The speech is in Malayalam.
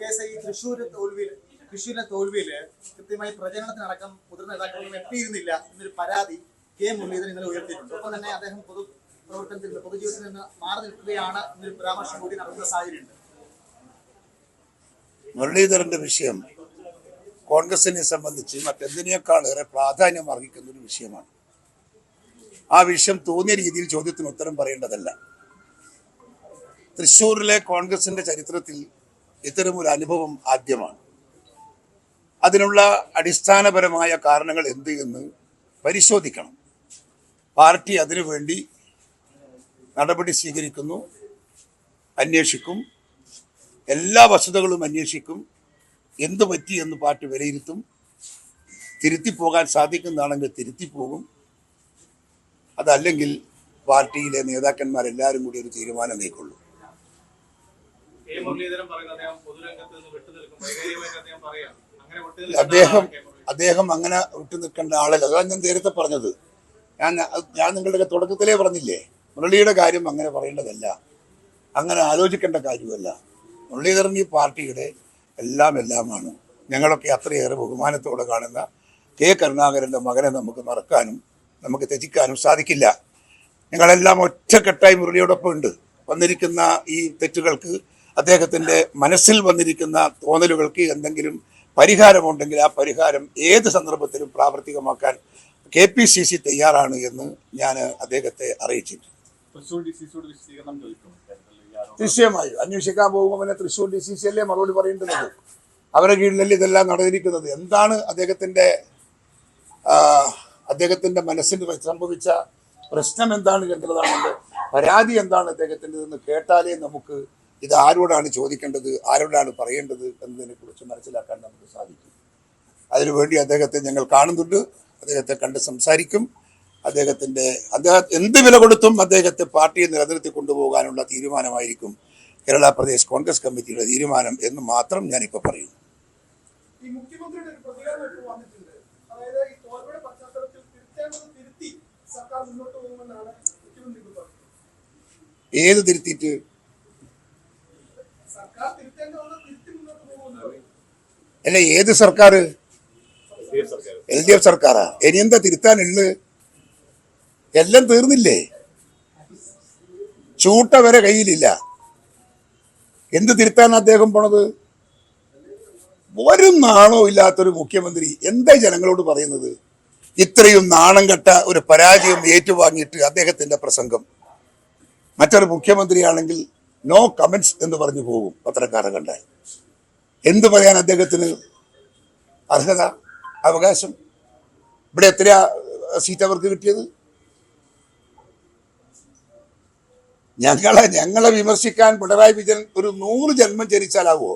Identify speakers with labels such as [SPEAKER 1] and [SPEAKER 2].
[SPEAKER 1] കേസ് ഈ തൃശ്ശൂരിലെ തോൽവിയില് കൃത്യമായി പ്രചരണത്തിനടക്കം മുതിർന്ന നേതാക്കളൊന്നും എത്തിയിരുന്നില്ല എന്നൊരു പരാതി കെ മുരളീധരൻ ഇന്നലെ ഉയർത്തിയിട്ടുണ്ട്. ഒപ്പം തന്നെ അദ്ദേഹം പൊതുപ്രവർത്തനത്തിൽ നിന്ന് പൊതുജീവിതത്തിൽ നിന്ന് മാറി നിൽക്കുകയാണ് എന്നൊരു പരാമർശം കൂടി നടക്കുന്ന സാഹചര്യമുണ്ട്.
[SPEAKER 2] മുരളീധരന്റെ വിഷയം കോൺഗ്രസിനെ സംബന്ധിച്ച് മറ്റെന്തിനേക്കാളേറെ പ്രാധാന്യം അർഹിക്കുന്ന ഒരു വിഷയമാണ്. ആ വിഷയം തോന്നിയ രീതിയിൽ ചോദ്യത്തിന് ഉത്തരം പറയേണ്ടതല്ല. തൃശ്ശൂരിലെ കോൺഗ്രസിന്റെ ചരിത്രത്തിൽ ഇത്തരമൊരു അനുഭവം ആദ്യമാണ്. അതിനുള്ള അടിസ്ഥാനപരമായ കാരണങ്ങൾ എന്ത് എന്ന് പരിശോധിക്കണം. പാർട്ടി അതിനുവേണ്ടി നടപടി സ്വീകരിക്കുന്നു, അന്വേഷിക്കും, എല്ലാ വസ്തുതകളും അന്വേഷിക്കും, എന്തു പറ്റി എന്ന് പാർട്ടി വിലയിരുത്തും. തിരുത്തിപ്പോകാൻ സാധിക്കുന്നതാണെങ്കിൽ തിരുത്തിപ്പോകും. അതല്ലെങ്കിൽ പാർട്ടിയിലെ നേതാക്കന്മാരെല്ലാവരും കൂടി ഒരു തീരുമാനം കൈക്കൊള്ളും. അദ്ദേഹം അങ്ങനെ വിട്ടു നിൽക്കേണ്ട ആളല്ല. അതാണ് ഞാൻ നേരത്തെ പറഞ്ഞത്. ഞാൻ നിങ്ങളുടെ തുടക്കത്തിലേ പറഞ്ഞില്ലേ, മുരളിയുടെ കാര്യം അങ്ങനെ പറയേണ്ടതല്ല, അങ്ങനെ ആലോചിക്കേണ്ട കാര്യമല്ല. മുരളീധരൻ ഈ പാർട്ടിയുടെ എല്ലാമാണ്. ഞങ്ങളൊക്കെ അത്രയേറെ ബഹുമാനത്തോടെ കാണുന്ന കെ കരുണാകരൻ്റെ മകനെ നമുക്ക് മറക്കാനും നമുക്ക് ത്യജിക്കാനും സാധിക്കില്ല. ഞങ്ങളെല്ലാം ഒറ്റക്കെട്ടായി മുരളിയോടൊപ്പം ഉണ്ട്. വന്നിരിക്കുന്ന ഈ തെറ്റുകൾക്ക്, അദ്ദേഹത്തിൻ്റെ മനസ്സിൽ വന്നിരിക്കുന്ന തോന്നലുകൾക്ക് എന്തെങ്കിലും പരിഹാരമുണ്ടെങ്കിൽ ആ പരിഹാരം ഏത് സന്ദർഭത്തിലും പ്രാവർത്തികമാക്കാൻ KPCC തയ്യാറാണ് എന്ന് ഞാൻ അദ്ദേഹത്തെ അറിയിച്ചിട്ടുണ്ട്. നിശ്ചയമായും അന്വേഷിക്കാൻ പോകുമ്പോൾ പിന്നെ തൃശ്ശൂർ DCC അല്ലേ മറുപടി പറയേണ്ടത്. അവരുടെ കീഴിലല്ലേ ഇതെല്ലാം നടന്നിരിക്കുന്നത്. എന്താണ് അദ്ദേഹത്തിൻ്റെ മനസ്സിന് സംഭവിച്ച പ്രശ്നം എന്താണ് എന്നുള്ളതാണ്, പരാതി എന്താണ് അദ്ദേഹത്തിൻ്റെ എന്ന് കേട്ടാലേ നമുക്ക് ഇത് ആരോടാണ് ചോദിക്കേണ്ടത്, ആരോടാണ് പറയേണ്ടത് എന്നതിനെ കുറിച്ച് മനസ്സിലാക്കാൻ നമുക്ക് സാധിക്കും. അതിനുവേണ്ടി അദ്ദേഹത്തെ ഞങ്ങൾ കാണുന്നുണ്ട്. അദ്ദേഹത്തെ കണ്ട് സംസാരിക്കും. അദ്ദേഹം എന്ത് വില കൊടുത്തും അദ്ദേഹത്തെ പാർട്ടിയെ നിലനിർത്തി കൊണ്ടുപോകാനുള്ള തീരുമാനമായിരിക്കും കേരള പ്രദേശ് കോൺഗ്രസ് കമ്മിറ്റിയുടെ തീരുമാനം എന്ന് മാത്രം ഞാനിപ്പോൾ പറയുന്നു. ഏത് തിരുത്തിയിട്ട്? അല്ല, ഏത് സർക്കാർ? LDF സർക്കാരാ? ഇനി എന്താ തിരുത്താനുള്ളത്? എല്ലാം തീർന്നില്ലേ? ചൂട്ട വരെ കയ്യിലില്ല. എന്ത് തിരുത്താൻ അദ്ദേഹം പോണത്? ഒരു നാണോ ഇല്ലാത്തൊരു മുഖ്യമന്ത്രി എന്താ ജനങ്ങളോട് പറയുന്നത്? ഇത്രയും നാണം കെട്ട ഒരു പരാജയം ഏറ്റുവാങ്ങിയിട്ട് അദ്ദേഹത്തിന്റെ പ്രസംഗം. മറ്റൊരു മുഖ്യമന്ത്രിയാണെങ്കിൽ നോ കമന്റ്സ് എന്ന് പറഞ്ഞു പോകും പത്രക്കാരെ കണ്ടാൽ. എന്ത് പറയാൻ അദ്ദേഹത്തിന് അർഹത, അവകാശം? ഇവിടെ എത്ര സീറ്റ് അവർക്ക് കിട്ടിയത്? ഞങ്ങളെ വിമർശിക്കാൻ പിണറായി വിജയൻ ഒരു 100 ജന്മം ജനിച്ചാലാവോ?